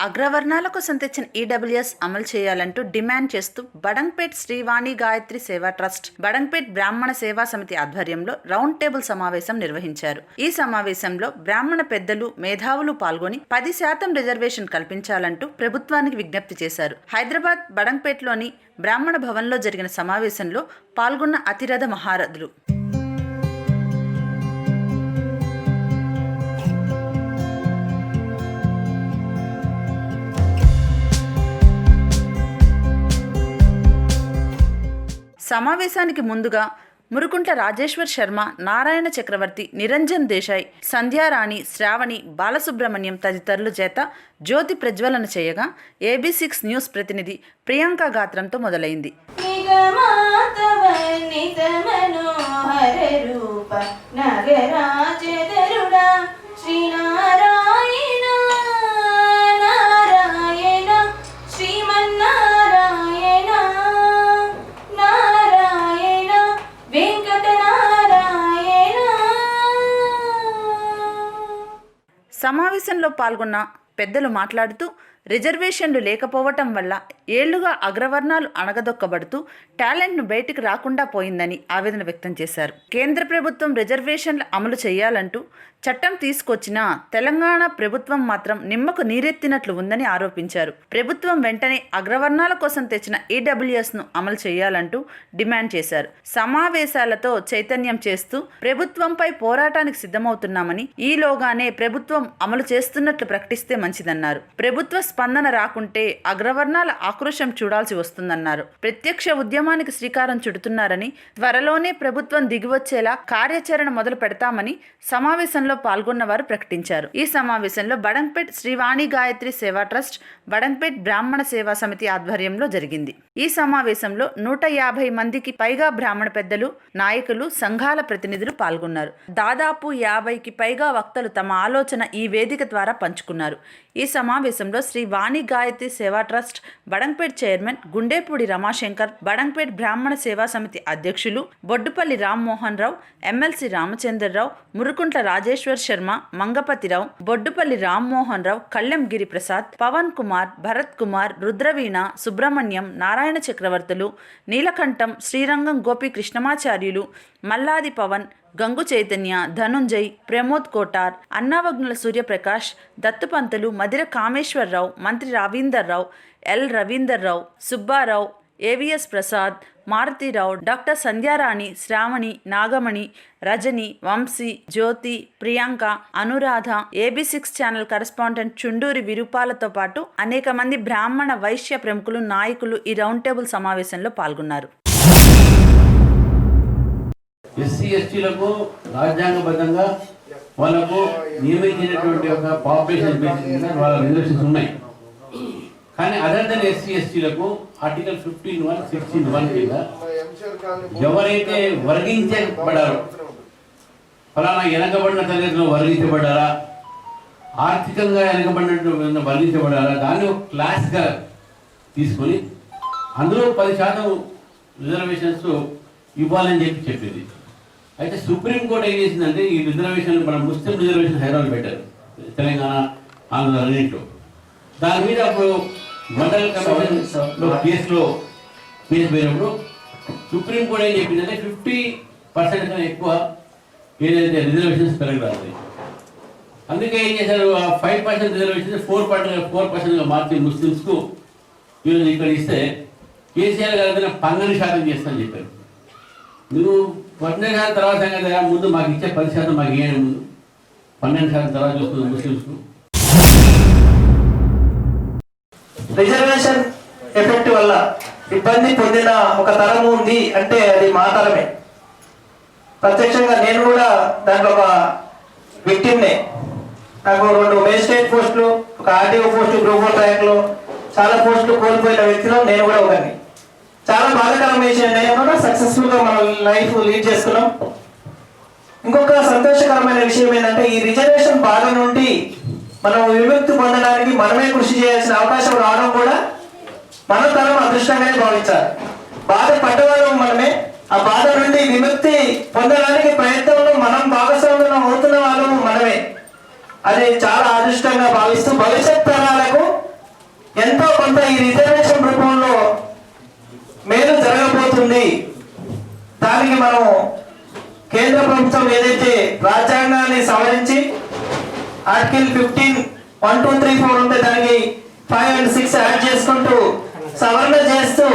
అగ్రవర్ణాల కోసం తెచ్చిన ఈడబ్ల్యూఎస్ అమలు చేయాలంటూ డిమాండ్ చేస్తూ బడంగ్పేట్ శ్రీవాణి గాయత్రి సేవా ట్రస్ట్, బడంగ్పేట్ బ్రాహ్మణ సేవా సమితి ఆధ్వర్యంలో రౌండ్ టేబుల్ సమావేశం నిర్వహించారు. ఈ సమావేశంలో బ్రాహ్మణ పెద్దలు, మేధావులు పాల్గొని 10% రిజర్వేషన్ కల్పించాలంటూ ప్రభుత్వానికి విజ్ఞప్తి చేశారు. హైదరాబాద్ బడంగ్పేట్లోని బ్రాహ్మణ భవన్లో జరిగిన సమావేశంలో పాల్గొన్న అతిరథ మహారథులు సమావేశానికి ముందుగా మురుకుంట్ల రాజేశ్వర్ శర్మ, నారాయణ చక్రవర్తి, నిరంజన్ దేశాయ్, సంధ్యారాణి, శ్రావణి, బాలసుబ్రహ్మణ్యం తదితరుల చేత జ్యోతి ప్రజ్వలన చేయగా AB6 న్యూస్ ప్రతినిధి ప్రియాంక గాత్రంతో మొదలైంది. సమావేశంలో పాల్గొన్న పెద్దలు మాట్లాడుతూ రిజర్వేషన్లు లేకపోవటం వల్ల ఏళ్లుగా అగ్రవర్ణాలు అణగదొక్కబడుతూ టాలెంట్ను బయటికి రాకుండా పోయిందని ఆవేదన వ్యక్తం చేశారు. కేంద్ర ప్రభుత్వం రిజర్వేషన్లు అమలు చేయాలంటూ చట్టం తీసుకొచ్చినా తెలంగాణ ప్రభుత్వం మాత్రం నిమ్మకు నీరెత్తినట్లు ఉందని ఆరోపించారు. ప్రభుత్వం వెంటనే అగ్రవర్ణాల కోసం తెచ్చిన ఈడబ్ల్యూఎస్ను అమలు చేయాలంటూ డిమాండ్ చేశారు. సమావేశాలతో చైతన్యం చేస్తూ ప్రభుత్వంపై పోరాటానికి సిద్ధమవుతున్నామని, ఈలోగానే ప్రభుత్వం అమలు చేస్తున్నట్లు ప్రకటిస్తే మంచిదన్నారు. ప్రభుత్వ స్పందన రాకుంటే అగ్రవర్ణాల ఆక్రోశం చూడాల్సి వస్తుందన్నారు. ప్రత్యక్ష ఉద్యమానికి శ్రీకారం చుడుతున్నారని, త్వరలోనే ప్రభుత్వం దిగివచ్చేలా కార్యాచరణ మొదలు పెడతామని సమావేశంలో పాల్గొన్న వారు ప్రకటించారు. ఈ సమావేశంలో బడంగ్పేట్ శ్రీవాణి గాయత్రి సేవా ట్రస్ట్, బడంగ్పేట్ బ్రాహ్మణ సేవా సమితి ఆధ్వర్యంలో జరిగింది. ఈ సమావేశంలో 150 మందికి పైగా బ్రాహ్మణ పెద్దలు, నాయకులు, సంఘాల ప్రతినిధులు పాల్గొన్నారు. దాదాపు 50కి పైగా వక్తలు తమ ఆలోచన ఈ వేదిక ద్వారా పంచుకున్నారు. ఈ సమావేశంలో శ్రీ వాణి గాయత్రి సేవా ట్రస్ట్ బడంగ్పేట్ చైర్మన్ గుండేపూడి రమాశంకర్, బడంగ్పేట్ బ్రాహ్మణ సేవా సమితి అధ్యక్షులు బొడ్డుపల్లి రామ్మోహన్ రావు, ఎమ్మెల్సీ రామచంద్రరావు, మురుకుంట్ల రాజేశ్వర్ శర్మ, మంగపతిరావు, బొడ్డుపల్లి రామ్మోహన్ రావు, కళ్లెం గిరిప్రసాద్, పవన్ కుమార్, భరత్ కుమార్, రుద్రవీణ, సుబ్రహ్మణ్యం, నారాయణ చక్రవర్తులు, నీలకంఠం, Srirangam Gopi Krishnamacharyulu, Malladi Pawan, Gangu Chaitanya, Dhananjay, Pramod కోటార్, అన్నావగ్నుల Suryaprakash, దత్తుపంతులు, Madhira Kameswararao, Mantri Ravinderrao, L Ravinderrao, Subbarao, AVS Prasad, Maruthirao, doctor Sandhyarani, Sravani, Nagamani, Rajani, Vamsi, Jyothi, Priyanka, Anuradha, AB6 channel correspondent Chunduri విరూపాలతో పాటు అనేక మంది బ్రాహ్మణ, వైశ్య ప్రముఖులు, నాయకులు ఈ రౌండ్ టేబుల్ సమావేశంలో పాల్గొన్నారు. SC STలకు రాజ్యాంగబద్ధంగా వాళ్ళకు నియమించినటువంటి ఒక పాపులేషన్ బేసిస్ వాళ్ళ రిజర్వేషన్స్ ఉన్నాయి. కానీ అదర్ దెన్ SC STలకు ఆర్టికల్ 15(1), 16(1) కింద ఎవరైతే వర్గీకరించబడారో, ఫలానా వెనకబడిన తరగతిలో వర్గీకరించబడ్డారా, ఆర్థికంగా వెనకబడినట్టు వర్గీకరించబడారా, దాన్ని ఒక క్లాస్గా తీసుకొని అందులో 10% రిజర్వేషన్స్ ఇవ్వాలని చెప్పింది. అయితే సుప్రీంకోర్టు ఏం చేసిందంటే ఈ రిజర్వేషన్ మన ముస్లిం రిజర్వేషన్ హైదరాబాద్ పెట్టారు, తెలంగాణ, ఆంధ్ర అన్నింటిలో. దాని మీద అప్పుడు మండల కమిషన్లో కేసు పోయినప్పుడు సుప్రీంకోర్టు ఏం చెప్పిందంటే 50% కన్నా ఎక్కువ ఏదైతే రిజర్వేషన్స్ పెరగరాదు. అందుకే ఏం చేశారు, ఆ 5% రిజర్వేషన్ 4% మార్చి ముస్లిమ్స్కు ఈరోజు ఇక్కడ ఇస్తే కేసీఆర్ గారు 12% చేస్తానని చెప్పారు. నువ్వు 12% తర్వాత కదా, ముందు మాకు ఇచ్చే 10% మాకు ఇవ్వండి, ముందు 12% తర్వాత చూస్తుంది ముస్లిమ్స్కు. రిజర్వేషన్ ఎఫెక్ట్ వల్ల ఇబ్బంది పొందిన ఒక తరం ఉంది అంటే అది మా తరమే. ప్రత్యక్షంగా నేను కూడా దాంట్లో ఒక విక్టిమ్నే. నాకు 2 మేజిస్ట్రేట్ పోస్టులు, ఒక RTO పోస్టు, గ్రూప్ 1 ర్యాంక్లో చాలా పోస్టులు కోల్పోయిన వ్యక్తిలో నేను కూడా ఒకరిని. చాలా బాధాకరమైన విషయం, నేను కూడా సక్సెస్ఫుల్గా మన లైఫ్ లీడ్ చేస్తున్నాం. ఇంకొక సంతోషకరమైన విషయం ఏంటంటే ఈ రిజర్వేషన్ బాధ నుండి మనం విముక్తి పొందడానికి మనమే కృషి చేయాల్సిన అవకాశం రావడం కూడా మన తరం అదృష్టంగానే భావించాలి. బాధ పడ్డవాళ్ళు మనమే, ఆ బాధ నుండి విముక్తి పొందడానికి ప్రయత్నంలో మనం భాగస్వామ్యం అవుతున్న వాళ్ళు మనమే. అది చాలా అదృష్టంగా భావిస్తూ భవిష్యత్ తరాలకు ఎంతో కొంత ఈ రిజర్వేషన్ రూపంలో మేలు జరగబోతుంది. దానికి మనం కేంద్ర ప్రభుత్వం ఏదైతే రాజ్యాంగాన్ని సవరించి ఆర్టికల్ 15 1, 2, 3, 4 ఉంటే దానికి 5 and 6 యాడ్ చేసుకుంటూ సవరణ చేస్తూ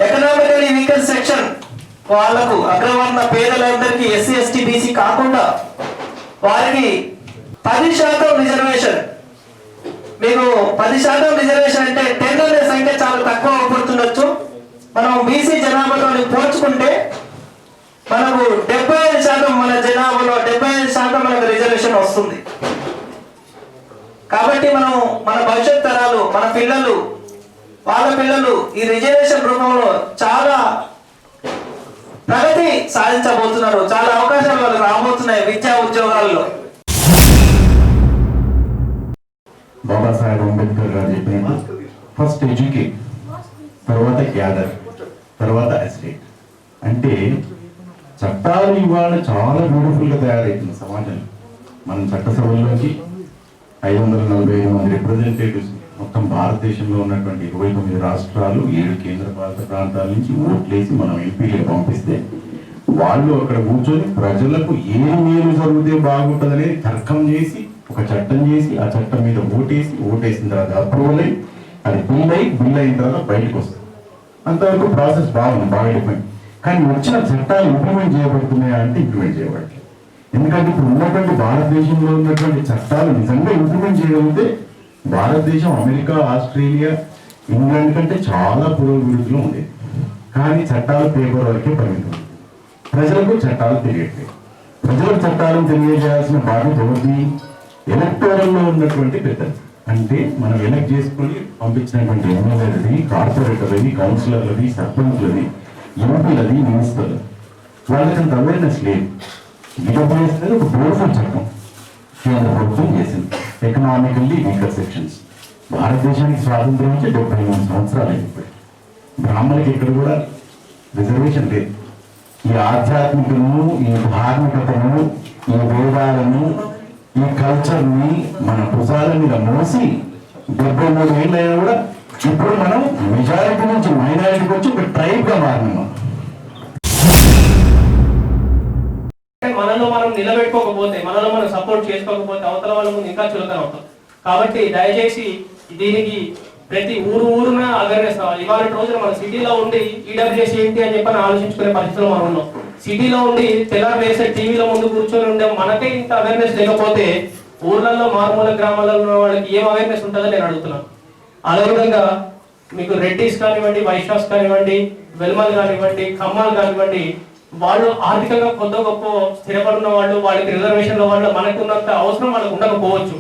ఎకనామికలీ వీకర్ సెక్షన్ వాళ్లకు అగ్రవర్ణ పేదలందరికీ ఎస్సీ ఎస్టీ బీసీ కాకుండా వారికి 10% రిజర్వేషన్. మీకు 10% రిజర్వేషన్ అంటే 10 అనే సంఖ్య చాలా తక్కువ అవబడుతుండొచ్చు. మనం బీసీ జనాభాతో పోల్చుకుంటే మనకు 75% మన జనాభాలో 75% మనకు రిజర్వేషన్ వస్తుంది. కాబట్టి మనం మన భవిష్యత్ తరాలు, మన పిల్లలు, వాళ్ళ పిల్లలు ఈ రిజర్వేషన్ రూపంలో చాలా ప్రగతి సాధించబోతున్నారు. చాలా అవకాశాలు వాళ్ళకి రాబోతున్నాయి విద్యా ఉద్యోగాల్లో. బాబాసాహెబ్ అంబేద్కర్ గారు చెప్పినట్టు ఫస్ట్ ఎడ్యుకేట్, తర్వాత గ్యాదర్, తర్వాత ఎస్టేట్. అంటే చట్టాలు ఇవాళ చాలా బ్యూటిఫుల్గా తయారవుతుంది సమాజంలో. మనం చట్టసభల్లోకి 545 మంది రిప్రజెంటేటివ్స్ మొత్తం భారతదేశంలో ఉన్నటువంటి 29 రాష్ట్రాలు 7 కేంద్ర పాలిత ప్రాంతాల నుంచి ఓట్లేసి మనం ఎంపీలకు పంపిస్తే వాళ్ళు అక్కడ కూర్చొని ప్రజలకు ఏ మేలు జరిగితే బాగుంటుందనేది తర్కం చేసి ఒక చట్టం చేసి ఆ చట్టం మీద ఓటేసిన తర్వాత అప్రూవల్ అయ్యి అది బిల్ అయిన తర్వాత బయటకు వస్తుంది. అంతవరకు ప్రాసెస్ బాగుంది, బాగా డిపెండ్. కానీ వచ్చిన చట్టాలు ఇంప్లిమెంట్ చేయబడుతున్నాయా అంటే ఇంప్లిమెంట్ చేయబడలేదు. ఎందుకంటే ఇప్పుడు ఉన్నటువంటి భారతదేశంలో ఉన్నటువంటి చట్టాలు నిజంగా ఇంప్లిమెంట్ చేయగలిగితే భారతదేశం అమెరికా, ఆస్ట్రేలియా, ఇంగ్లాండ్ కంటే చాలా పురోభివృద్ధిలో ఉండేది. కానీ చట్టాలు పేపర్ వరకే పరిమితం. ప్రజలకు చట్టాలు తెలియట్లేదు. ప్రజలకు చట్టాలను తెలియజేయాల్సిన బాధ్యత ఎవరిది? ఎలక్టోరల్లో ఉన్నటువంటి పెద్దలు. అంటే మనం ఎలక్ట్ చేసుకొని పంపించినటువంటి ఎమ్మెల్యేలది, కార్పొరేటర్లది, కౌన్సిలర్లది, సర్పంచ్లది, ఎంపీలది, మినిస్టర్లు, వాళ్ళకంత అవేర్నెస్ లేదు. ఈడబ్ల్యూఎస్ అనేది ఒక బ్యూటిఫుల్ చట్టం కేంద్ర ప్రభుత్వం చేసింది. Economically weaker sections. భారతదేశానికి స్వాతంత్రం వచ్చి 73 సంవత్సరాలు అయిపోయి బ్రాహ్మణులకి ఇక్కడ కూడా రిజర్వేషన్ లేదు. ఈ ఆధ్యాత్మికను, ఈ ధార్మికతను, ఈ వేదాలను, ఈ కల్చర్ని మన భుజాల మీద మోసి 73 ఏళ్ళైనా కూడా ఇప్పుడు మనం మెజారిటీ నుంచి మైనారిటీకి వచ్చి ఒక ట్రైబ్గా మారినాం. మనలో మనం నిలబెట్టుకోకపోతే, మనలో మనం సపోర్ట్ చేసుకోకపోతే అవతల వాళ్ళ ముందు ఇంకా చులకన అవుతాం. కాబట్టి దయచేసి దీనికి ప్రతి ఊరున అవేర్నెస్ కావాలి. ఇవాళ రోజున మన సిటీలో ఉండి ఈడబ్ల్యూఎస్ ఏంటి అని చెప్పని ఆలోచించుకునే పరిస్థితిలో మనం ఉన్నాం. సిటీలో ఉండి తెల్లారి వేసే టీవీలో ముందు కూర్చొని ఉండే మనకే ఇంత అవేర్నెస్ లేకపోతే ఊర్లలో, మారుమూల గ్రామాలలో ఉన్న వాళ్ళకి ఏం అవేర్నెస్ ఉంటుందో నేను అడుగుతున్నాను. అదేవిధంగా మీకు రెడ్డిస్ కానివ్వండి, వైశ్యాస్ కానివ్వండి, వెల్మల్ కానివ్వండి, ఖమ్మాలు కానివ్వండి, వాళ్ళు ఆర్థికంగా కొద్ది గొప్ప స్థిరపడిన వాళ్ళు, వాళ్ళకి రిజర్వేషన్ల వల్ల మనకు ఉన్నంత అవసరం వాళ్ళకు ఉండకపోవచ్చు.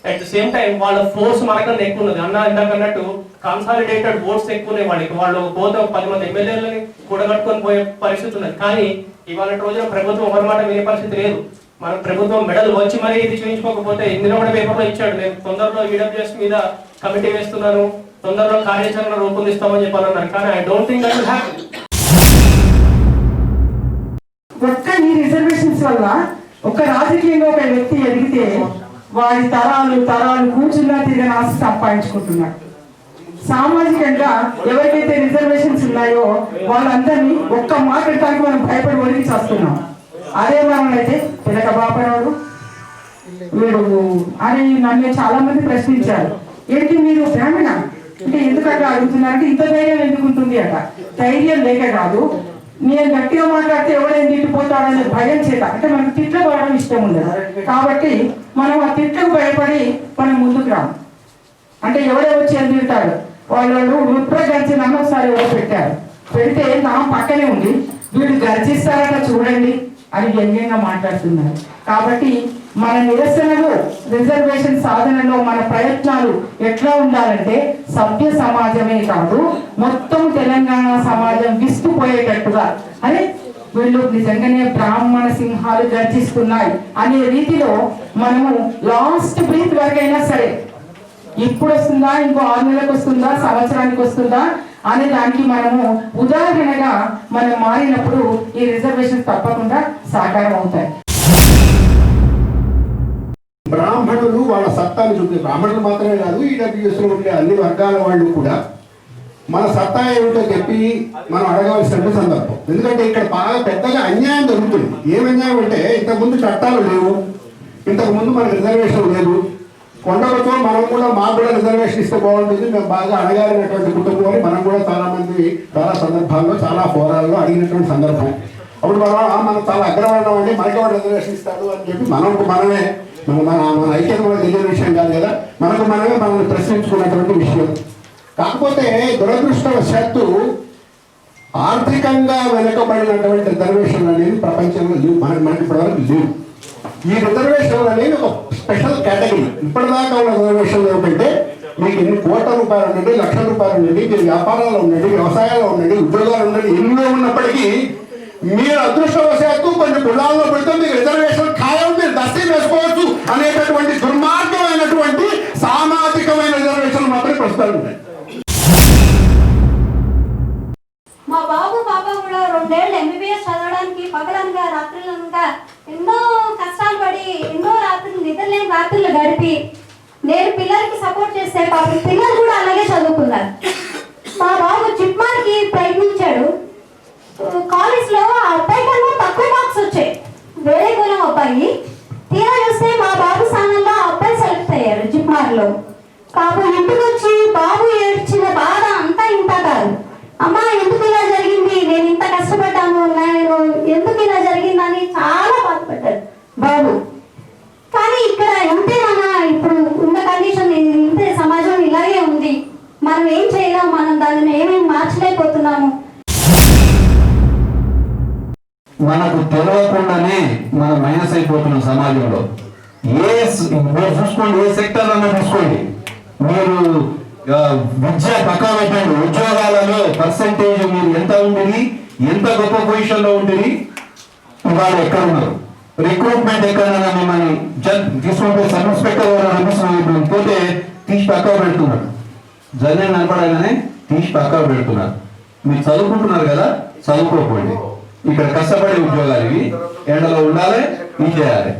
అట్ ద సేమ్ టైం వాళ్ళ ఫోర్స్ మనకన్నా ఎక్కువ ఉన్నది. ఇందాక అన్నట్టు కన్సాలిడేటెడ్ ఓట్స్ ఎక్కువ ఉన్నాయి వాళ్ళకి. వాళ్ళు పోతే 10 మంది ఎమ్మెల్యేలని కూడగట్టుకొని పోయే పరిస్థితి ఉన్నది. కానీ ఇవాళ రోజున ప్రభుత్వం ఒకరి మాట వినే పరిస్థితి లేదు. మన ప్రభుత్వం మెడల్ వచ్చి మరీ ఇది చూపించుకోకపోతే ఇందులో కూడా పేపర్లో ఇచ్చాడు, నేను తొందరలో ఈడబ్ల్యూఎస్ మీద కమిటీ వేస్తున్నాను, తొందరలో కార్యాచరణ రూపొందిస్తామని చెప్పాలన్నారు. కానీ I don't think that will happen. ఒక్క ఈ రిజర్వేషన్స్ వల్ల ఒక రాజకీయంగా ఒక వ్యక్తి ఎదిగితే వారి తరాలు కూర్చున్నా తిరిగిన ఆస్తి సంపాదించుకుంటున్నారు. సామాజికంగా ఎవరికైతే రిజర్వేషన్స్ ఉన్నాయో వాళ్ళందరినీ ఒక్క మాట్లాడటానికి మనం భయపడి ఒలిగి చేస్తున్నాం. అదే మనం అయితే పిల్లక బాపరాడు వీడు అని నన్ను చాలా మంది ప్రశ్నించారు. ఏంటి మీరు బ్రాహ్మణ అంటే ఎందుకట్లా అడుగుతున్నారంటే ఇంత ధైర్యం ఎందుకు ఉంటుంది అట. ధైర్యం లేక కాదు, నేను గట్టిగా మాట్లాడితే ఎవడైనా తిట్టిపోతాడనే భయం చేత, అంటే మనకు తిట్లు పడడం ఇష్టం ఉండదు. కాబట్టి మనం ఆ తిట్లకు భయపడి మనం ముందుకు రాము. అంటే ఎవడో వచ్చి అని తింటాడు, వాళ్ళు విప్ర గర్జన ఒకసారి ఎవరో పెడితే నా పక్కనే ఉంది, వీళ్ళు గర్జిస్తారట చూడండి అని వ్యంగ్యంగా మాట్లాడుతున్నారు. కాబట్టి మన నిరసనలు, రిజర్వేషన్ సాధనలో మన ప్రయత్నాలు ఎట్లా ఉండాలంటే సభ్య సమాజమే కాదు మొత్తం తెలంగాణ సమాజం విస్తుపోయేటట్టుగా, అరే వీళ్ళు నిజంగానే బ్రాహ్మణ సింహాలు గర్జిస్తున్నాయి అనే రీతిలో మనము లాస్ట్ బ్రీత్ వరకైనా సరే, ఇప్పుడు వస్తుందా, ఇంకో 6 నెలలకు వస్తుందా, సంవత్సరానికి వస్తుందా అనే దానికి మనము ఉదాహరణగా మనం మారినప్పుడు ఈ రిజర్వేషన్ తప్పకుండా సాకారం అవుతాయి. బ్రాహ్మణులు వాళ్ళ సత్తాను చూపి బ్రాహ్మణులు మాత్రమే కాదు, ఈడబ్ల్యూఎస్లో ఉండే అన్ని వర్గాల వాళ్ళు కూడా మన సత్తా ఏమిటో చెప్పి మనం అడగవలసిన సందర్భం. ఎందుకంటే ఇక్కడ బాగా పెద్దగా అన్యాయం జరుగుతుంది. ఏం అన్యాయం అంటే, ఇంతకుముందు చట్టాలు లేవు, ఇంతకుముందు మనకు రిజర్వేషన్ లేదు. కొండలతో మనం కూడా మాకు కూడా రిజర్వేషన్ ఇస్తే బాగుంటుంది, మేము బాగా అడగాలినటువంటి కుటుంబం అని మనం కూడా చాలా సందర్భాల్లో చాలా ఫోరాల్లో అడిగినటువంటి సందర్భం. అప్పుడు మనం చాలా అగ్రవర్ణం అండి, మనకి వాడు రిజర్వేషన్ ఇస్తాడు అని చెప్పి మనమే మన ఐక్యత మనకు తెలియని విషయం కాదు కదా, మనమే మనల్ని ప్రశ్నించుకున్నటువంటి విషయం. కాకపోతే దురదృష్టవశాత్తు ఆర్థికంగా వెనుకబడినటువంటి రిజర్వేషన్లు అనేది ప్రపంచంలో లేవు, మనకి ఇప్పటివరకు లేవు. ఈ రిజర్వేషన్లు అనేది ఒక స్పెషల్ కేటగిరీ. ఇప్పటిదాకా ఉన్న రిజర్వేషన్లు ఏమిటంటే, మీకు ఎన్ని కోట్ల రూపాయలు ఉండండి, లక్షల రూపాయలు ఉండండి, మీరు వ్యాపారాలు ఉండండి, వ్యవసాయాలు ఉండండి, ఉద్యోగాలు ఉండండి, ఎన్నో ఉన్నప్పటికీ మీరు అదృష్టవశాత్తు కొన్ని కులాల్లో పెడితే మీకు రిజర్వేషన్ ఖాయం, మీరు దస్తీ వేసుకోవచ్చు అనేటటువంటి దుర్మార్గమైనటువంటి సామాజికమైన రిజర్వేషన్లు మాత్రమే ప్రస్తుతాలు ఉన్నాయి. మా బాబు పాప కూడా 2 ఏళ్ళు MBBS చదవడానికి పగలనగా రాత్రులనగా ఎన్నో కష్టాలు పడి ఎన్నో రాత్రులు నిద్రలేని రాత్రులు గడిపి నేను పిల్లలకి సపోర్ట్ చేస్తే పాపం పిల్లలు కూడా అలాగే చదువుకున్నారు. మా బాబు జిప్మార్కి ప్రయత్నించాడు. కాలేజ్లో ఆ అబ్బాయి కన్నా తక్కువ మార్క్స్ వచ్చాయి, వేరే కులం అబ్బాయి. తీరా చూస్తే మా బాబు స్థానంలో ఆ అబ్బాయి సెలెక్ట్ అయ్యారు జిప్మార్లో. పాపం ఇంటికి వచ్చి బాబు ఏడ్చిన బాధ అంతా ఇంత కాదు. అమ్మా ఎందుకు ఇలా జరిగింది, నేను ఇంత కష్టపడ్డాను, నేను ఎందుకు ఇలా జరిగిందని చాలా బాధపడ్డాడు బాబు. కానీ ఇక్కడ ఇంతేనా, ఇప్పుడు ఉన్న కండిషన్ ఇంతే, సమాజం ఇలాగే ఉంది, మనం ఏం చేయలేము, మనం దానిని ఏమేమి మార్చలేకపోతున్నాము. మనకు తెలియకుండానే మనం మైనస్ అయిపోతున్నాం సమాజంలో. మీరు చూసుకోండి, ఏ సెక్టర్ అన్నా చూసుకోండి, మీరు విద్య పక్కా పెట్టండి, ఉద్యోగాలలో పర్సంటేజ్ మీరు ఎంత ఉండేది, ఎంత గొప్ప పొజిషన్లో ఉండేది, ఇవాళ ఎక్కడ ఉన్నారు, రిక్రూట్మెంట్ ఎక్కడైనా మిమ్మల్ని తీసుకుంటే సబ్ ఇన్స్పెక్టర్ పోతే తీసి పక్కా పెడుతున్నారు, జర్నీ నడపడగానే తీసి పక్కా పెడుతున్నారు. మీరు చదువుకుంటున్నారు కదా, చదువుకోకండి, ఇక్కడ కష్టపడే ఉద్యోగాలు ఇవి, ఎండలో ఉండాలి, ఇది చేయాలి.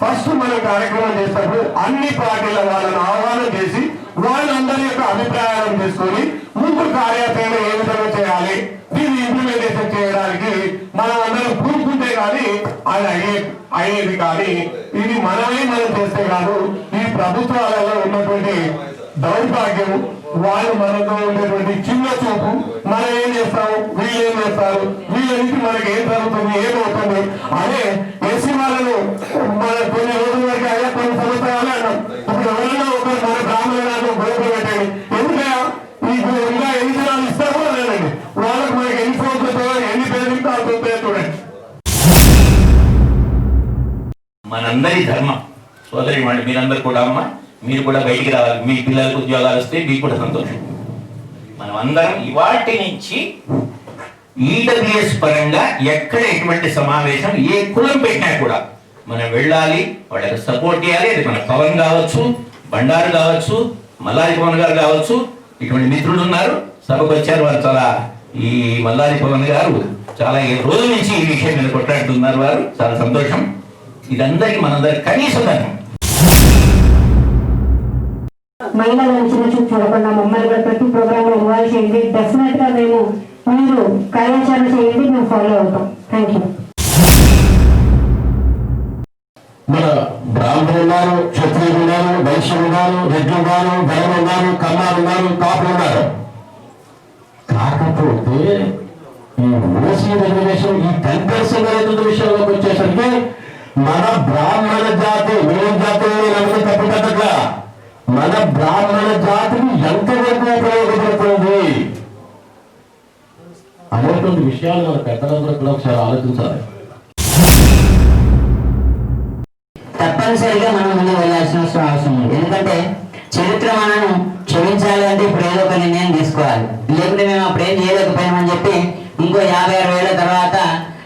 ఫస్ట్ మనం కార్యక్రమం చేసినప్పుడు అన్ని పార్టీల వాళ్ళని ఆహ్వానం చేసి వాళ్ళందరి యొక్క అభిప్రాయాలను తీసుకొని ముందు కార్యాచరణ ఏ విధంగా చేయాలి, దీన్ని ఇంప్లిమెంటేషన్ చేయడానికి మనం అందరం కూర్చుంటే కానీ అది అయ్యేది. కానీ ఇది మనం చేస్తే కాదు. ఈ ప్రభుత్వాలలో ఉన్నటువంటి దౌర్భాగ్యం, వాళ్ళు మనతో ఉండేటువంటి చిన్న చూపు, మనం ఏం చేస్తాము, వీళ్ళు ఏం చేస్తారు, వీళ్ళకి మనకి ఏం జరుగుతుంది, ఏమవుతుంది అదే ఎస్సీ వాళ్ళను మన కొన్ని రోజుల వరకు అయ్యా, కొన్ని సంవత్సరాలు అన్నాం. ఇప్పుడు ఎవరైనా ఒకరు మన బ్రాహ్మణులను గొడవ పెట్టండి, ఎందుకంటే ఇంకా ఎన్ని దినాలు ఇస్తారో లేదండి, వాళ్ళకి మనకి ఎన్ని ఫోన్లతో ఎన్ని పేరుతో అవుతుందో చూడండి. మనందరి ధర్మం సోదరి వాళ్ళు మీరందరూ కూడా అమ్మ, మీరు కూడా బయటికి రావాలి, మీ పిల్లలకు ఉద్యోగాలు వస్తే మీకు కూడా సంతోషం. మనం అందరం ఇవాటి నుంచి ఈడబ్ల్యూఎస్ పరంగా ఎక్కడ ఎటువంటి సమావేశం ఏ కులం పెట్టినా కూడా మనం వెళ్ళాలి, వాళ్ళకి సపోర్ట్ చేయాలి. అది మన పవన్ కావచ్చు, బండారు కావచ్చు, మల్లారి పవన్ గారు కావచ్చు, ఇటువంటి మిత్రులు ఉన్నారు, సభకు వచ్చారు. వారు చాలా, ఈ మల్లారి పవన్ గారు చాలా రోజుల నుంచి ఈ విషయం మీద కొట్లాడుతున్నారు, వారు చాలా సంతోషం. ఇదందరికీ మనందరి కనీసం ధర్మం. మహిళలను చిన్న చూపు చూడకుండా మమ్మల్ని కూడా ప్రతి ప్రోగ్రామ్ లో ఇన్వాల్వ్ చేయండి. డెఫినెట్ గా మీరు కార్యాచరణ చేయండి, మేము ఫాలో అవుతాం. Thank you. మన బ్రాహ్మణులు ఉన్నారు, క్షత్రియులు ఉన్నారు, వైశ్యులు ఉన్నారు, రెడ్లు ఉన్నారు, బలం ఉన్నారు, కమ్మాలు ఉన్నారు, కాపులు ఉన్నారు. కాకపోతే ఈ ఓసీ రిజర్వేషన్ ఈ 10% అనేటువంటి విషయంలోకి వచ్చేసరికి మన బ్రాహ్మణ జాతి, వేరే జాతులు తప్పుకట్టట్లా, మన బ్రాహ్మణ జాతిని ఎంతవరకు ఉపయోగపడుతుంది అనేటువంటి విషయాలు మన పెద్దలందరూ కూడా ఒకసారి ఆలోచించాలి. తప్పనిసరిగా మనం ముందు వెళ్ళాల్సిన అవసరం ఉంది. ఎందుకంటే చరిత్ర మనను క్షమించాలి అంటే ఇప్పుడు ఏదో ఒక నిర్ణయం తీసుకోవాలి. లేకుంటే మేము అప్పుడు ఏం చేయలేకపోయామని చెప్పి ఇంకో 56 ఏళ్ల తర్వాత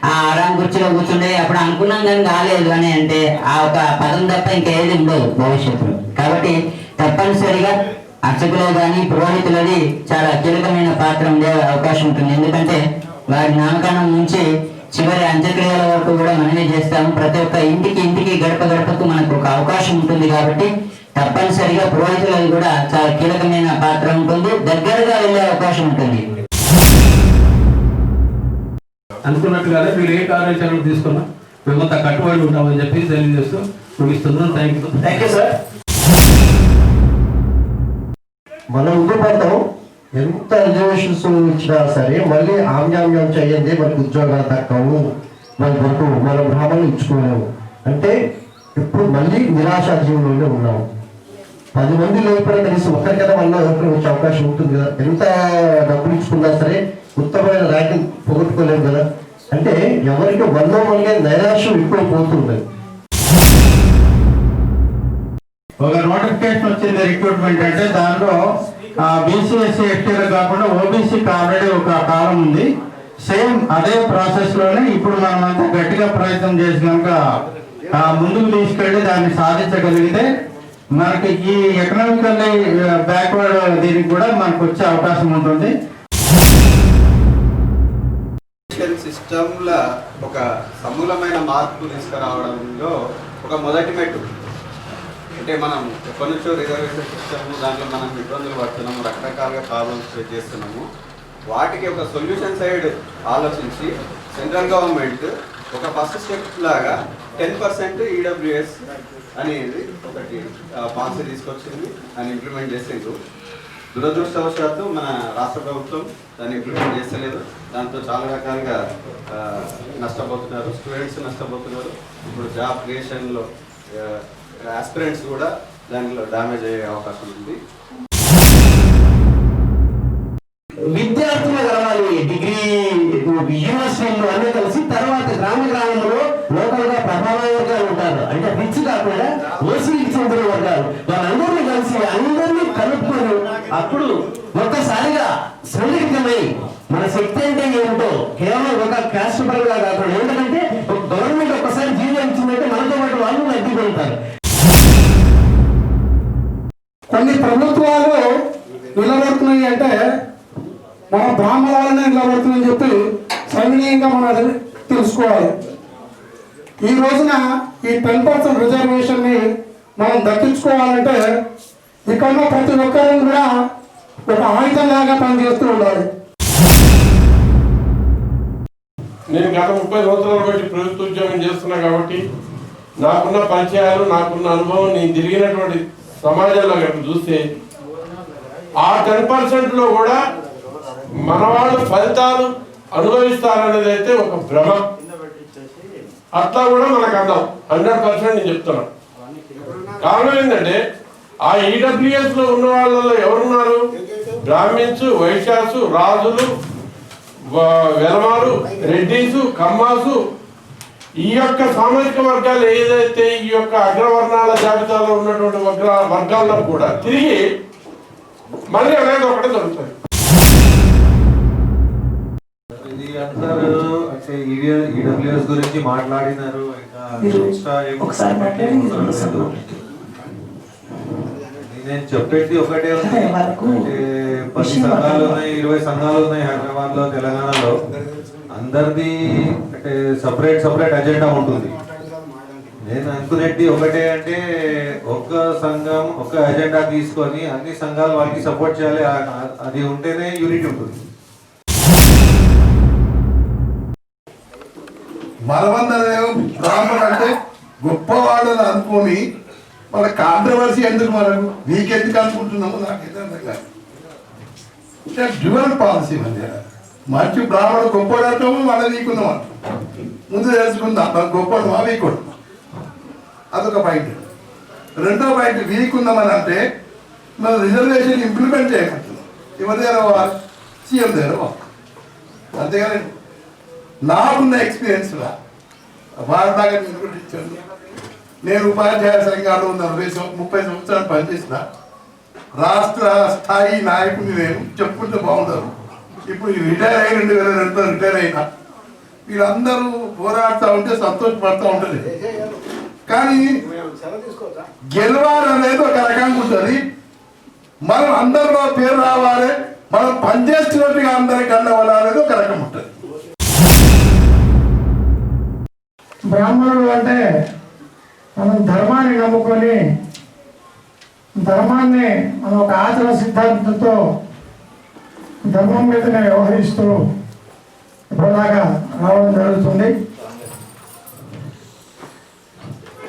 ఆ ఆరాం కుర్చీలో కూర్చుండే అప్పుడు అనుకున్నాం కానీ కాలేదు అని అంటే ఆ ఒక పదం తప్ప ఇంకేది ఉండదు భవిష్యత్తులో. కాబట్టి తప్పనిసరిగా అర్చకులు కానీ పురోహితులది చాలా కీలకమైన పాత్ర ఉండే అవకాశం ఉంటుంది. ఎందుకంటే వారి నామకరణం నుంచి చివరి అంత్యక్రియల వరకు కూడా మనమే చేస్తాము. ప్రతి ఒక్క ఇంటికి గడప గడపకు మనకు ఒక అవకాశం ఉంటుంది కాబట్టి తప్పనిసరిగా పురోహితులకు కూడా చాలా కీలకమైన పాత్ర ఉంటుంది, దగ్గరగా వెళ్ళే అవకాశం ఉంటుంది. అనుకున్నట్టుగానే మీరు ఏ కార్యాచరణ తీసుకున్నా మేమంతా కట్టుబడి ఉంటామని చెప్పి తెలియజేస్తూ ముగిస్తున్నాం. Thank you sir. మనం ఉండిపోతాం, ఎంత రిజర్వేషన్స్ ఇచ్చినా సరే మళ్ళీ ఆమ్యామ్యం చేయండి, మనకు ఉద్యోగాలు దక్కవు, మన బ్రాహ్మణులు ఇచ్చుకోలేము అంటే ఇప్పుడు మళ్ళీ నిరాశా జీవులోనే ఉన్నాము. 10 మంది లేకపోయినా కనీసం ఒక్కరికైనా మళ్ళీ ఎవరికైనా వచ్చే అవకాశం ఉంటుంది కదా. ఎంత డబ్బులు ఇచ్చుకున్నా సరే ఉత్తమమైన ర్యాంకింగ్ పోగొట్టుకోలేము కదా. అంటే ఎవరికి వల్లే నైరాశ్యం ఎక్కువ పోతుంది. ఒక నోటిఫికేషన్ వచ్చింది రిక్రూట్మెంట్ అంటే దాంట్లో బీసీ ఎస్సీ ఎస్టీలు కాకుండా ఓబీసీకి ఆల్రెడీ ఒక కాలం ఉంది. సేమ్ అదే ప్రాసెస్ లోనే ఇప్పుడు మనం అంతా గట్టిగా ప్రయత్నం చేసి కనుక ముందుకు తీసుకెళ్లి దాన్ని సాధించగలిగితే మనకి ఈ ఎకనామికల్లీ బ్యాక్వర్డ్ దీనికి కూడా మనకు వచ్చే అవకాశం ఉంటుంది. సిస్టంలో ఒక సమూలమైన మార్పు తీసుకురావడంలో ఒక మొదటి మెట్టు అంటే మనం ఎప్పటి నుంచో రిజర్వేషన్ సిస్టమ్ దాంట్లో మనం ఇబ్బందులు పడుతున్నాము, రకరకాలుగా ప్రాబ్లమ్స్ ఫేస్ చేస్తున్నాము. వాటికి ఒక సొల్యూషన్ సైడ్ ఆలోచించి సెంట్రల్ గవర్నమెంట్ ఒక ఫస్ట్ స్టెప్ లాగా 10% ఈడబ్ల్యూఎస్ అనేది ఒకటి పాలసీ తీసుకొచ్చింది, దాన్ని ఇంప్లిమెంట్ చేసేందుకు. దురదృష్టవశాత్తు మన రాష్ట్ర ప్రభుత్వం దాన్ని ఇంప్లిమెంట్ చేస్తలేదు. దాంతో చాలా రకాలుగా నష్టపోతున్నారు, స్టూడెంట్స్ నష్టపోతున్నారు. ఇప్పుడు జాబ్ క్రియేషన్లో ఆస్పిరెంట్స్ కూడా దానిలో డ్యామేజ్ అయ్యే అవకాశం ఉంది. విద్యార్థులు కలవాలి, డిగ్రీ యూనివర్సిటీలు అన్నీ కలిసి తర్వాత గ్రామంలో లోకల్ గా ప్రభావ వర్గాలు ఉంటారు, అంటే రిచ్ కాకుండా ఓసీకి చెందిన వర్గాలు, వాళ్ళందరినీ కలిసి అందరినీ కలుపుకొని అప్పుడు ఒక్కసారిగా సంఘటితమై మన శక్తి అంటే ఏమిటో కేవలం ఒక క్యాస్ట్ పరంగా కాకుండా, ఎందుకంటే గవర్నమెంట్ ఒక్కసారి జీవో ఇచ్చిందంటే మనతో పాటు వాళ్ళు నగ్గిపోతారు. కొన్ని ప్రభుత్వాలు నిలబడుతున్నాయి అంటే మన బ్రాహ్మణ వాళ్ళనే నిలబడుతుందని చెప్పి సవినీయంగా మనం తెలుసుకోవాలి. ఈ రోజున ఈ 10% రిజర్వేషన్ని మనం దక్కించుకోవాలంటే ఇక్కడ ఉన్న ప్రతి ఒక్కరూ కూడా ఒక ఆయుధంలాగా పనిచేస్తూ ఉండాలి. నేను గత 30 సంవత్సరాల బట్టి ప్రభుత్వ ఉద్యోగం చేస్తున్నా కాబట్టి నాకున్న పరిచయాలు, నాకున్న అనుభవం, నేను తిరిగినటువంటి సమాజంలో కనుక చూస్తే ఆ 10%లో కూడా మన వాళ్ళు ఫలితాలు అనుభవిస్తారనేది అయితే ఒక భ్రమ. అట్లా కూడా మనకు అందం 100% నేను చెప్తున్నా. కారణం ఏంటంటే ఆ ఈడబ్ల్యూఎస్ లో ఉన్న వాళ్ళలో ఎవరున్నారు? బ్రాహ్మిన్స్, వైశ్యాసు, రాజులు, వెలమాలు, రెడ్డిసు, కమ్మాసు, ఈ యొక్క సామాజిక వర్గాలు ఏదైతే ఈ యొక్క అగ్రవర్ణాల జాబితాలో ఉన్నటువంటి వర్గాల్లో కూడా తిరిగి మళ్ళీ అనేది ఒకటే దొరుకుతుంది. ఇది అందరూ అంటే ఈడబ్ల్యూఎస్ గురించి మాట్లాడినారు, నేను చెప్పేది ఒకటే ఉంది. అంటే 10 సంఘాలు ఉన్నాయి, 20 సంఘాలు ఉన్నాయి హైదరాబాద్ లో, తెలంగాణలో. అందరిది అంటే సపరేట్ అజెండా ఉంటుంది. నేను అనుకునేది ఒకటే, అంటే ఒక్క సంఘం ఒక అజెండా తీసుకొని అన్ని సంఘాలు వాళ్ళకి సపోర్ట్ చేయాలి. అది ఉంటేనే యూనిటీ ఉంటుంది. మనమందరం బ్రాహ్మణుడు అంటే గొప్పవాడు అనుకోని మన కాంట్రవర్సీ ఎందుకు, మనకు నీకెందుకు అనుకుంటున్నాము నాకైతే అర్థం కాదు. డ్యువల్ పాలసీ మంచి బ్రాహ్మణుడు గొప్పవాడు అంటాము, మన నీకున్నాం అంటాం. ముందు తెలుసుకుందాం మన గొప్పవాడు మా వీకుడు. అదొక పాయింట్. రెండో పాయింట్, వీకున్నామని అంటే మన రిజర్వేషన్ ఇంప్లిమెంట్ చేయమంటున్నాం. ఎవరి దగ్గర? సీఎం దగ్గర. అంతేగాని నాకున్న ఎక్స్పీరియన్స్ వారి దాకా నిర్వహించాను. నేను ఉపాధ్యాయ సంఘాలు 30 సంవత్సరాలు పనిచేసిన రాష్ట్ర స్థాయి నాయకుడిని నేను చెప్పుకుంటే బాగుండదు. ఇప్పుడు రిటైర్ అయ్యి 2002లో రిటైర్ అయినా వీళ్ళందరూ పోరాడుతూ ఉంటే సంతోషపడుతూ ఉంటుంది. కానీ గెలవాలనేది ఒక రకంగా ఉంటుంది. మనం అందరిలో పేరు రావాలి, మనం పనిచేస్తున్నట్టుగా అందరికి అన్నవాళ్ళు అనేది ఒక రకం ఉంటుంది. బ్రాహ్మణుడు అంటే మనం ధర్మాన్ని నమ్ముకొని ధర్మాన్ని మనం ఒక ఆచరణ సిద్ధాంతంతో ధర్మం మీదనే వ్యవహరిస్తూ ఇప్పటిదాకా రావడం జరుగుతుంది.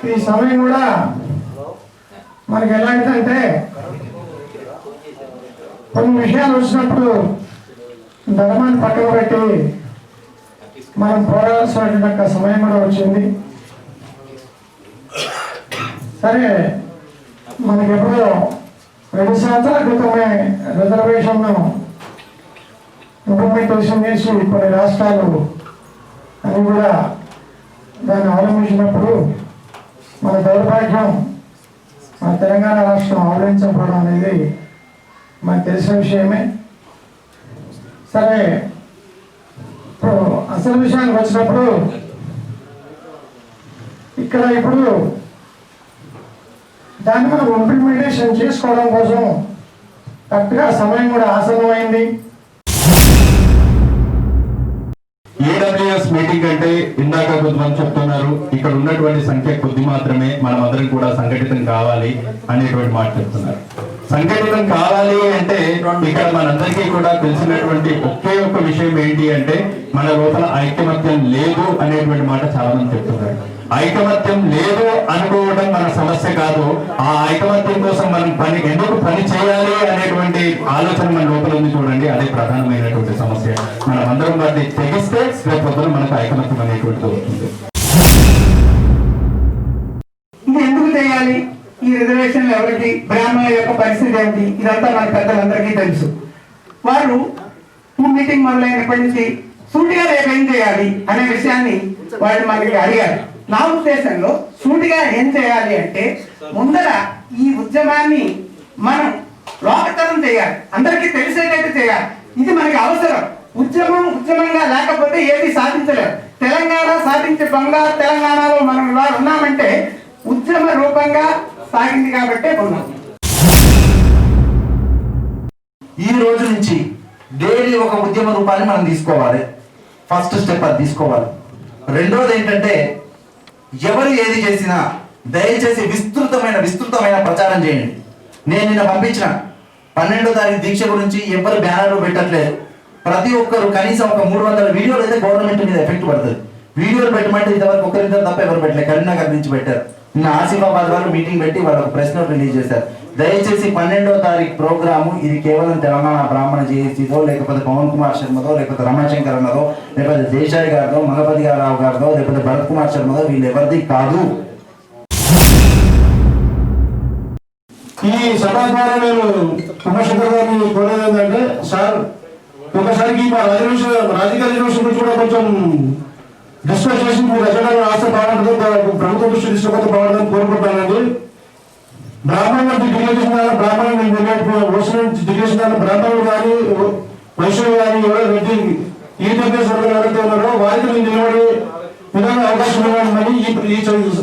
ఈ సమయం కూడా మనకి ఎలాంటిదంటే కొన్ని విషయాలు వచ్చినప్పుడు ధర్మాన్ని పక్కన పెట్టి మనం పోరాడాల్సిన సమయం కూడా వచ్చింది. సరే, మనకి ఎప్పుడో 2 సంవత్సరాల క్రితమే రిజర్వేషన్ ఇంప్లిమెంటేషన్ చేసి కొన్ని రాష్ట్రాలు అని కూడా దాన్ని అవలంబించినప్పుడు మన దౌర్భాగ్యం మన తెలంగాణ రాష్ట్రం అవలంబించకపోవడం అనేది మనకు తెలిసిన విషయమే. సరే, ఇప్పుడు అసలు విషయానికి వచ్చినప్పుడు ఇక్కడ ఇప్పుడు దాన్ని మనం ఇంప్లిమెంటేషన్ చేసుకోవడం కోసం కరెక్ట్గా సమయం కూడా ఆసన్నమైంది. ఏడబ్ల్యూఎస్ మీటింగ్ అంటే ఇందాక కొంతమంది చెప్తున్నారు, ఇక్కడ ఉన్నటువంటి సంఖ్య కొద్ది మాత్రమే, మనం అందరం కూడా సంఘటితం కావాలి అనేటువంటి మాట చెప్తున్నారు. సంఘటితం కావాలి అంటే ఇక్కడ మనందరికీ కూడా తెలిసినటువంటి ఒకే ఒక్క విషయం ఏంటి అంటే మన లోపల ఐకమత్యం లేదు అనేటువంటి మాట చాలా మంది చెప్తున్నారు. ఐకమత్యం లేదు అనుకోవడం మన సమస్య కాదు, ఆ ఐకమత్యం కోసం మనం ఎందుకు పని చేయాలి అనేటువంటి ఆలోచన మన లోపల ఉంది చూడండి, అదే ప్రధానమైనటువంటి సమస్య. మనం అందరం వాటిని తెగిస్తే రేపు మనకు ఐకమత్యం అనేటువంటిది వస్తుంది. ఇది ఎందుకు చేయాలి, ఈ రిజర్వేషన్లు ఎవరికి, బ్రాహ్మణుల యొక్క పరిస్థితి ఏమిటి, ఇదంతా మన పెద్దలందరికీ తెలుసు. వారు ఈ మీటింగ్ మొదలైనప్పటి నుంచి సూటిగా రేపు ఏం చేయాలి అనే విషయాన్ని వాళ్ళు మనకి అడిగారు. నా ఉద్దేశంలో సూటిగా ఏం చేయాలి అంటే ముందర ఈ ఉద్యమాన్ని మనం లోకతరం చేయాలి, అందరికీ తెలిసేటట్టు చేయాలి. ఇది మనకి అవసరం. ఉద్యమంగా లేకపోతే ఏది సాధించలేదు. తెలంగాణ సాధించే బంగారు తెలంగాణలో మనం ఇలా ఉన్నామంటే ఉద్యమ రూపంగా సాగింది కాబట్టే ఉన్నాం. ఈ రోజు నుంచి డైలీ ఒక ఉద్యమ రూపాన్ని మనం తీసుకోవాలి. ఫస్ట్ స్టెప్ అది తీసుకోవాలి. రెండోది ఏంటంటే ఎవరు ఏది చేసినా దయచేసి విస్తృతమైన ప్రచారం చేయండి. నేను నిన్న పంపించిన 12వ తారీఖు దీక్ష గురించి ఎవరు బ్యానర్లు పెట్టట్లేదు. ప్రతి ఒక్కరు కనీసం ఒక 300 వీడియోలు అయితే గవర్నమెంట్ మీద ఎఫెక్ట్ పడుతుంది. వీడియోలు పెట్టమంటే ఇంతవరకు ఒకరిద్దరు తప్ప ఎవరు పెట్టలేదు. కరీంనగర్ నుంచి పెట్టారు. నిన్న ఆసిఫాబాద్ వాళ్ళు మీటింగ్ పెట్టి వాళ్ళకు ప్రెస్ నోట్ రిలీజ్ చేశారు. దయచేసి 12వ తారీఖు ప్రోగ్రాము ఇది కేవలం తెలంగాణ బ్రాహ్మణ జేఏసీదో, లేకపోతే పవన్ కుమార్ శర్మదో, లేకపోతే రమణశంకర్ అన్నదో, లేకపోతే దేశాయ్ గారిదో, మగపతి రావు గారిదో, లేకపోతే భరత్ కుమార్ శర్మదో, వీళ్ళు ఎవరిది కాదు. ఈ సభా ద్వారా నేను రమణశంకర్ గారిని కోరేది ఏంటంటే, సార్ ఒకసారికి మా రాజకీయ రిజర్వేషన్ గురించి కూడా కొంచెం డిస్కస్ చేసి మీరు ఎజెండాలో రాస్తే బాగుంటుంది, ప్రభుత్వ దృష్టి తీసుకపోతే బాగుంటుందని కోరుకుంటానండి. బ్రాహ్మణులు డిగ్రీ చేసిన బ్రాహ్మణులు కానీ వైశ్యులు కానీ ఎవరో రెడ్డి ఈ ఎవరైతే ఉన్నారో వారికి నేను నిలబడే విధంగా అవకాశం ఇవ్వాలని ఈ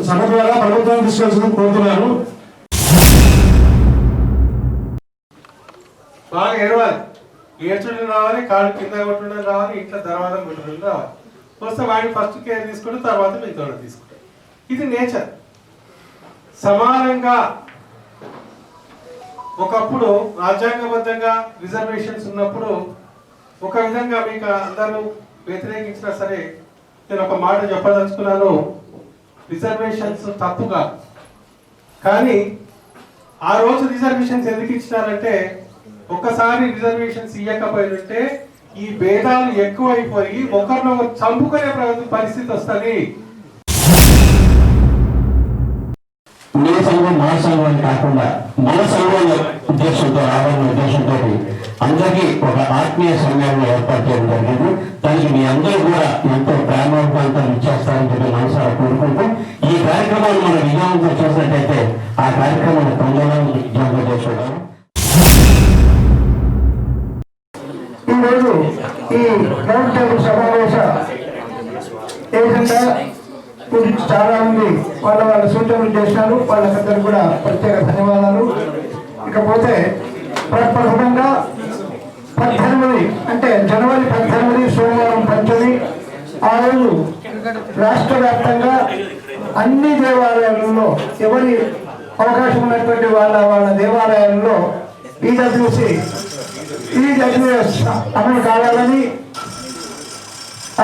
సభ ద్వారా ప్రభుత్వాన్ని తీసుకెళ్తుందని కోరుతున్నాను. బాగా ఏడవాలి, ఏడ్చుడు రావాలి, కాళ్ళు కింద కొట్టడం రావాలి, ఇంట్లో దర్వాజం కొట్టడం రావాలి. వస్తే వాడిని ఫస్ట్ కేర్ తీసుకుంటే తర్వాత మిగతా తీసుకుంటారు. ఇది నేచర్. సమానంగా ఒకప్పుడు రాజ్యాంగబద్ధంగా రిజర్వేషన్స్ ఉన్నప్పుడు ఒక విధంగా మీకు అందరూ వ్యతిరేకించినా సరే నేను ఒక మాట చెప్పదలుచుకున్నాను, రిజర్వేషన్స్ తప్పుగా. కానీ ఆ రోజు రిజర్వేషన్స్ ఎందుకు ఇచ్చినారంటే ఒక్కసారి రిజర్వేషన్స్ ఇవ్వకపోయిందంటే ఈ భేదాలు ఎక్కువైపోయి ఒకరినొకరు చంపుకునే పరిస్థితి వస్తుంది. మీ సంఘం మన సంఘం అని కాకుండా మన సంఘం ఉద్దేశంతో రావాలనే ఉద్దేశంతో అందరికీ ఒక ఆత్మీయ సమ్మేళనం ఏర్పాటు చేయడం జరిగింది. దానికి మీ అందరూ కూడా ఎంతో ప్రేమవంతంతో ఇచ్చేస్తారని చెప్పి మనసారా కోరుకుంటూ ఈ కార్యక్రమాన్ని మనం విజయవంతం చేసినట్టయితే ఆ కార్యక్రమాన్ని తొందరగా విజయవంతం చేసుకుంటాము. ఈరోజు ఈ రౌండ్ టేబుల్ సమావేశ ఏజెండా గురించి చాలా మంది వాళ్ళ సూచనలు చేసినారు. వాళ్ళకందరూ కూడా ప్రత్యేక ధన్యవాదాలు. ఇకపోతే ప్రథమంగా 18 అంటే జనవరి 18 సోమవారం పంచమి, ఆ రోజు రాష్ట్ర వ్యాప్తంగా అన్ని దేవాలయాలలో ఎవరి అవకాశం ఉన్నటువంటి వాళ్ళ దేవాలయాల్లో ఈడబ్ల్యూఎస్ అమలు కావాలని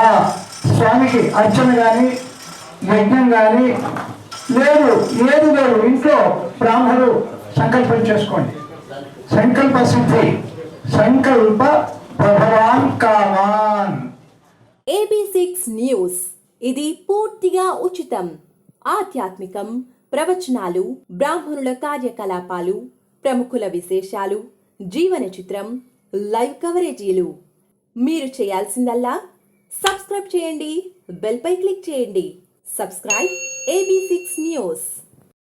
ఆ స్వామికి అర్చన కానీ యజ్ఞం కానీ లేదు ఇంట్లో బ్రాహ్మణులు సంకల్పం చేసుకోండి. సంకల్ప సిద్ధి, సంకల్ప ప్రభవాన్ కామాన్. AB6 న్యూస్, ఇది పూర్తిగా ఉచితం. ఆధ్యాత్మికం, ప్రవచనాలు, బ్రాహ్మణుల కార్యకలాపాలు, ప్రముఖుల విశేషాలు, జీవన చిత్రం, లైవ్ కవరేజీలు. మీరు చేయాల్సిందల్లా సబ్స్క్రైబ్ చేయండి, బెల్ పై క్లిక్ చేయండి. Subscribe AB6 news.